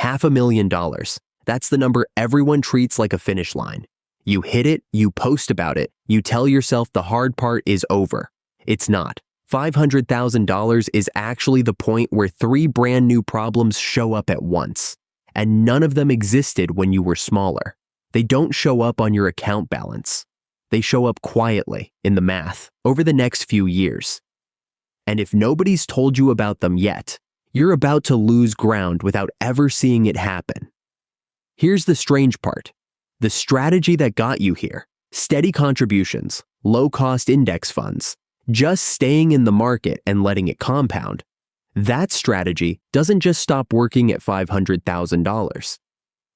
$500,000. That's the number everyone treats like a finish line. You hit it, you post about it, you tell yourself the hard part is over. It's not. $500,000 is actually the point where 3 brand new problems show up at once. And none of them existed when you were smaller. They don't show up on your account balance. They show up quietly in the math over the next few years. And if nobody's told you about them yet, you're about to lose ground without ever seeing it happen. Here's the strange part. The strategy that got you here, steady contributions, low-cost index funds, just staying in the market and letting it compound, that strategy doesn't just stop working at $500,000.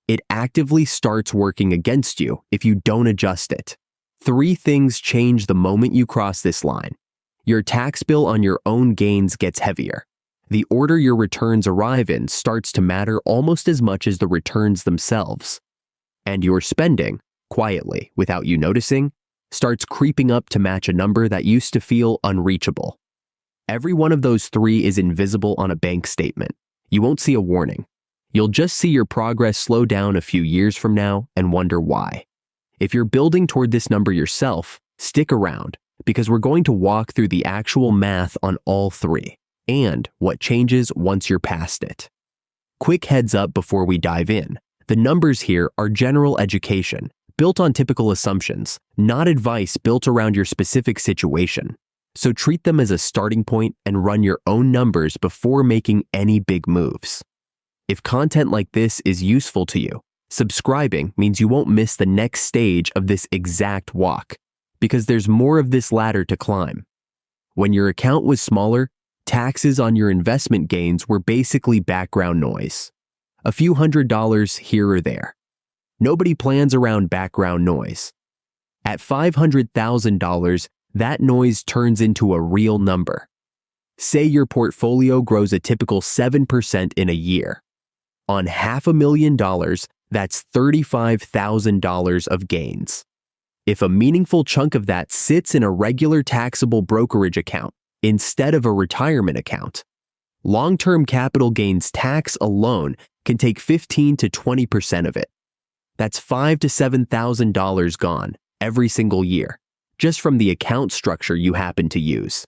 It actively starts working against you if you don't adjust it. 3 things change the moment you cross this line. Your tax bill on your own gains gets heavier. The order your returns arrive in starts to matter almost as much as the returns themselves. And your spending, quietly, without you noticing, starts creeping up to match a number that used to feel unreachable. Every one of those 3 is invisible on a bank statement. You won't see a warning. You'll just see your progress slow down a few years from now and wonder why. If you're building toward this number yourself, stick around, because we're going to walk through the actual math on all 3, and what changes once you're past it. Quick heads up before we dive in. The numbers here are general education, built on typical assumptions, not advice built around your specific situation. So treat them as a starting point and run your own numbers before making any big moves. If content like this is useful to you, subscribing means you won't miss the next stage of this exact walk, because there's more of this ladder to climb. When your account was smaller, taxes on your investment gains were basically background noise. A few $100s here or there. Nobody plans around background noise. At $500,000, that noise turns into a real number. Say your portfolio grows a typical 7% in a year. On $500,000, that's $35,000 of gains. If a meaningful chunk of that sits in a regular taxable brokerage account instead of a retirement account, long-term capital gains tax alone can take 15 to 20% of it. That's $5,000 to $7,000 gone every single year, just from the account structure you happen to use.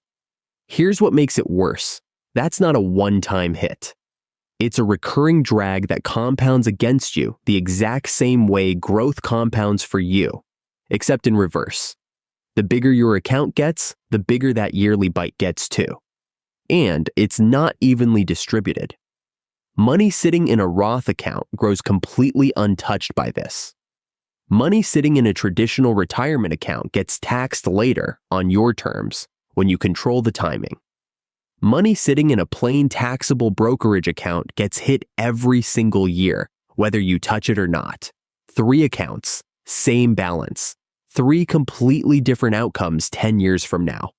Here's what makes it worse. That's not a one-time hit. It's a recurring drag that compounds against you the exact same way growth compounds for you, except in reverse. The bigger your account gets, the bigger that yearly bite gets too. And it's not evenly distributed. Money sitting in a Roth account grows completely untouched by this. Money sitting in a traditional retirement account gets taxed later on your terms when you control the timing. Money sitting in a plain taxable brokerage account gets hit every single year, whether you touch it or not. 3 accounts, same balance. 3 completely different outcomes 10 years from now.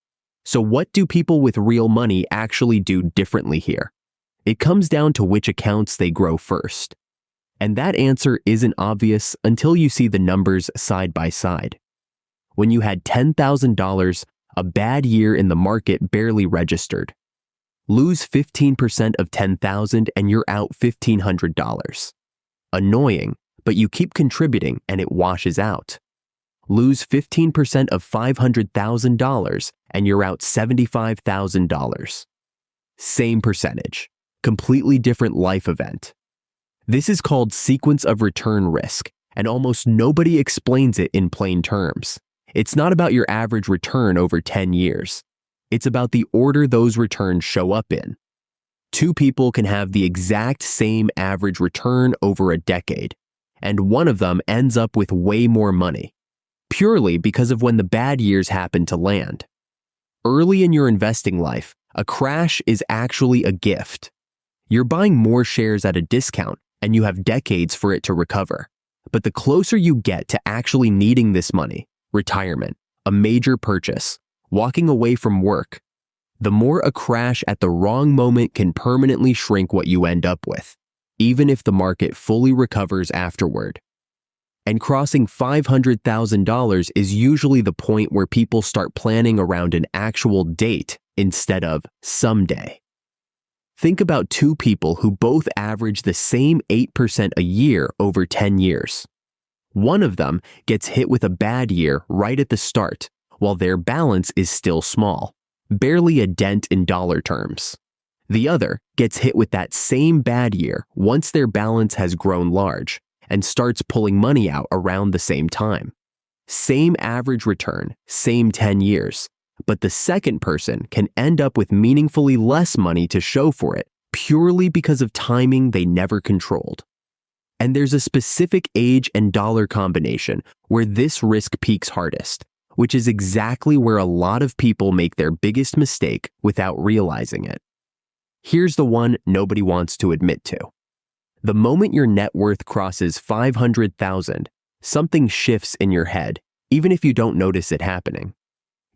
So what do people with real money actually do differently here? It comes down to which accounts they grow first. And that answer isn't obvious until you see the numbers side by side. When you had $10,000, a bad year in the market barely registered. Lose 15% of $10,000 and you're out $1,500. Annoying, but you keep contributing and it washes out. Lose 15% of $500,000 and you're out $75,000. Same percentage, completely different life event. This is called sequence of return risk, and almost nobody explains it in plain terms. It's not about your average return over 10 years. It's about the order those returns show up in. 2 people can have the exact same average return over a decade, and one of them ends up with way more money, purely because of when the bad years happen to land. Early in your investing life, a crash is actually a gift. You're buying more shares at a discount, and you have decades for it to recover. But the closer you get to actually needing this money, retirement, a major purchase, walking away from work, the more a crash at the wrong moment can permanently shrink what you end up with, even if the market fully recovers afterward. And crossing $500,000 is usually the point where people start planning around an actual date instead of someday. Think about two people who both average the same 8% a year over 10 years. One of them gets hit with a bad year right at the start, while their balance is still small, barely a dent in dollar terms. The other gets hit with that same bad year once their balance has grown large and starts pulling money out around the same time. Same average return, same 10 years, but the second person can end up with meaningfully less money to show for it purely because of timing they never controlled. And there's a specific age and dollar combination where this risk peaks hardest, which is exactly where a lot of people make their biggest mistake without realizing it. Here's the one nobody wants to admit to. The moment your net worth crosses $500,000, something shifts in your head, even if you don't notice it happening.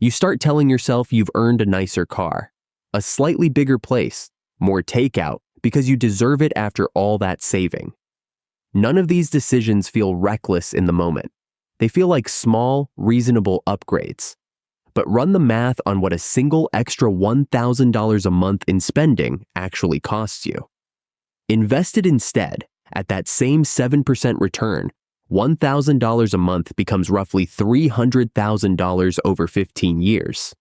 You start telling yourself you've earned a nicer car, a slightly bigger place, more takeout, because you deserve it after all that saving. None of these decisions feel reckless in the moment. They feel like small, reasonable upgrades. But run the math on what a single extra $1,000 a month in spending actually costs you. Invested instead, at that same 7% return, $1,000 a month becomes roughly $300,000 over 15 years.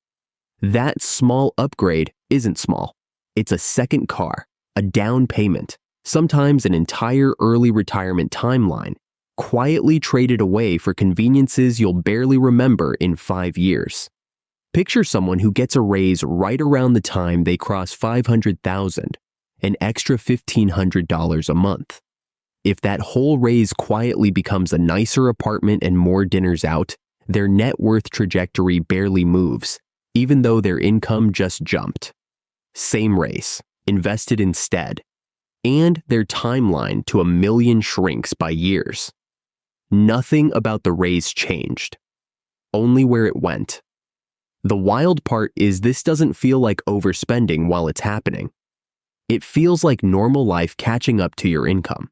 That small upgrade isn't small. It's a second car, a down payment, sometimes an entire early retirement timeline, quietly traded away for conveniences you'll barely remember in 5 years. Picture someone who gets a raise right around the time they cross $500,000, an extra $1,500 a month. If that whole raise quietly becomes a nicer apartment and more dinners out, their net worth trajectory barely moves, even though their income just jumped. Same raise, invested instead, and their timeline to $1 million shrinks by years. Nothing about the raise changed, only where it went. The wild part is this doesn't feel like overspending while it's happening. It feels like normal life catching up to your income.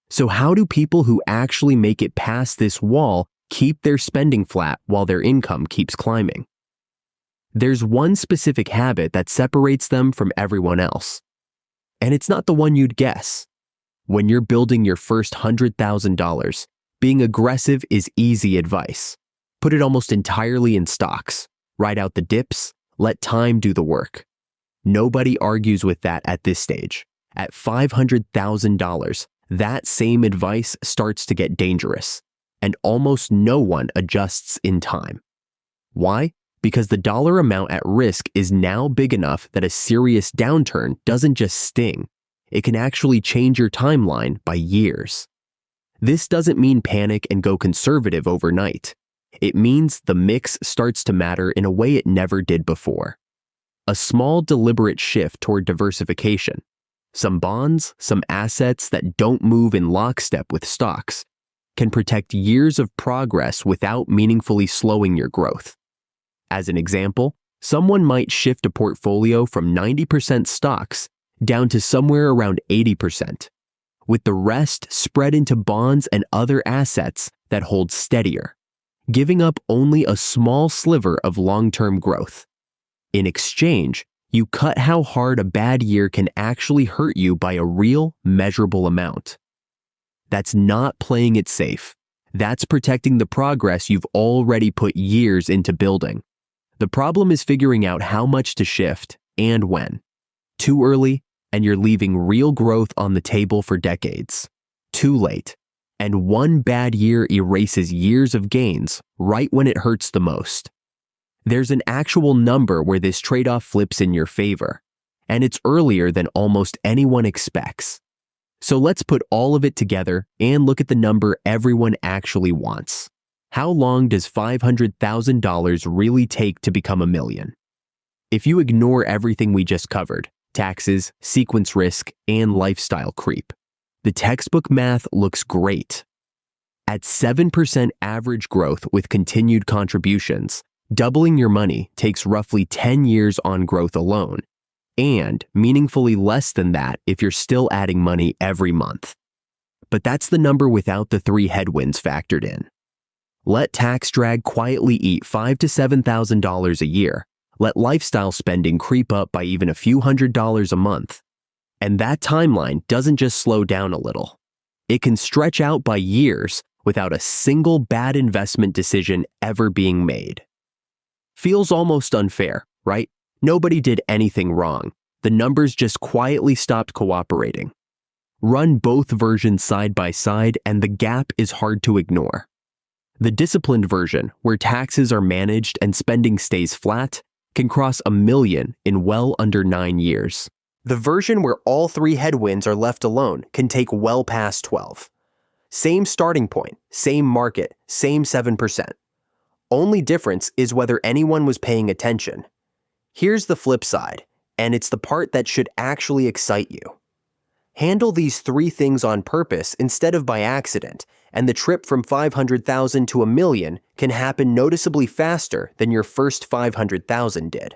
So how do people who actually make it past this wall keep their spending flat while their income keeps climbing? There's one specific habit that separates them from everyone else. And it's not the one you'd guess. When you're building your first $100,000, being aggressive is easy advice. Put it almost entirely in stocks. Ride out the dips, let time do the work. Nobody argues with that at this stage. At $500,000, that same advice starts to get dangerous, and almost no one adjusts in time. Why? Because the dollar amount at risk is now big enough that a serious downturn doesn't just sting. It can actually change your timeline by years. This doesn't mean panic and go conservative overnight. It means the mix starts to matter in a way it never did before. A small deliberate shift toward diversification. Some bonds, some assets that don't move in lockstep with stocks, can protect years of progress without meaningfully slowing your growth. As an example, someone might shift a portfolio from 90% stocks down to somewhere around 80%, with the rest spread into bonds and other assets that hold steadier, giving up only a small sliver of long-term growth. In exchange, you cut how hard a bad year can actually hurt you by a real, measurable amount. That's not playing it safe. That's protecting the progress you've already put years into building. The problem is figuring out how much to shift and when. Too early, and you're leaving real growth on the table for decades. Too late, and one bad year erases years of gains right when it hurts the most. There's an actual number where this trade-off flips in your favor, and it's earlier than almost anyone expects. So let's put all of it together and look at the number everyone actually wants. How long does $500,000 really take to become $1 million? If you ignore everything we just covered, taxes, sequence risk, and lifestyle creep, the textbook math looks great. At 7% average growth with continued contributions, doubling your money takes roughly 10 years on growth alone, and meaningfully less than that if you're still adding money every month. But that's the number without the 3 headwinds factored in. Let tax drag quietly eat $5,000 to $7,000 a year. Let lifestyle spending creep up by even a few $100s a month. And that timeline doesn't just slow down a little. It can stretch out by years without a single bad investment decision ever being made. Feels almost unfair, right? Nobody did anything wrong. The numbers just quietly stopped cooperating. Run both versions side by side and the gap is hard to ignore. The disciplined version, where taxes are managed and spending stays flat, can cross $1 million in well under 9 years. The version where all 3 headwinds are left alone can take well past 12. Same starting point, same market, same 7%. Only difference is whether anyone was paying attention. Here's the flip side, and it's the part that should actually excite you. Handle these 3 things on purpose instead of by accident, and the trip from 500,000 to $1 million can happen noticeably faster than your first 500,000 did.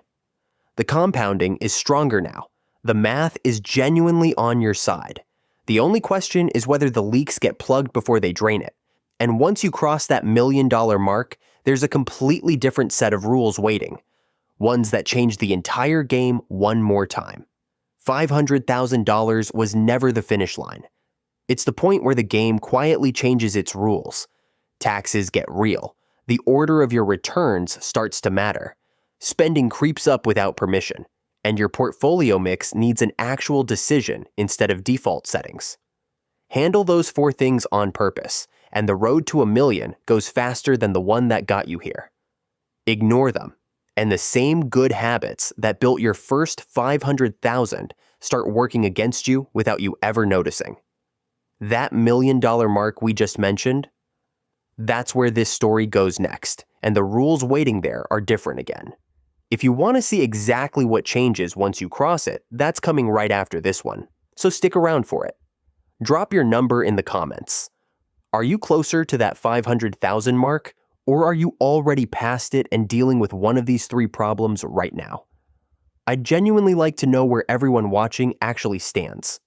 The compounding is stronger now. The math is genuinely on your side. The only question is whether the leaks get plugged before they drain it. And once you cross that $1 million mark, there's a completely different set of rules waiting. Ones that change the entire game one more time. $500,000 was never the finish line. It's the point where the game quietly changes its rules. Taxes get real. The order of your returns starts to matter. Spending creeps up without permission. And your portfolio mix needs an actual decision instead of default settings. Handle those 4 things on purpose, and the road to $1 million goes faster than the one that got you here. Ignore them, and the same good habits that built your first 500,000 start working against you without you ever noticing. That $1 million mark we just mentioned, that's where this story goes next, and the rules waiting there are different again. If you want to see exactly what changes once you cross it, that's coming right after this one, so stick around for it. Drop your number in the comments. Are you closer to that 500,000 mark, or are you already past it and dealing with one of these 3 problems right now? I'd genuinely like to know where everyone watching actually stands.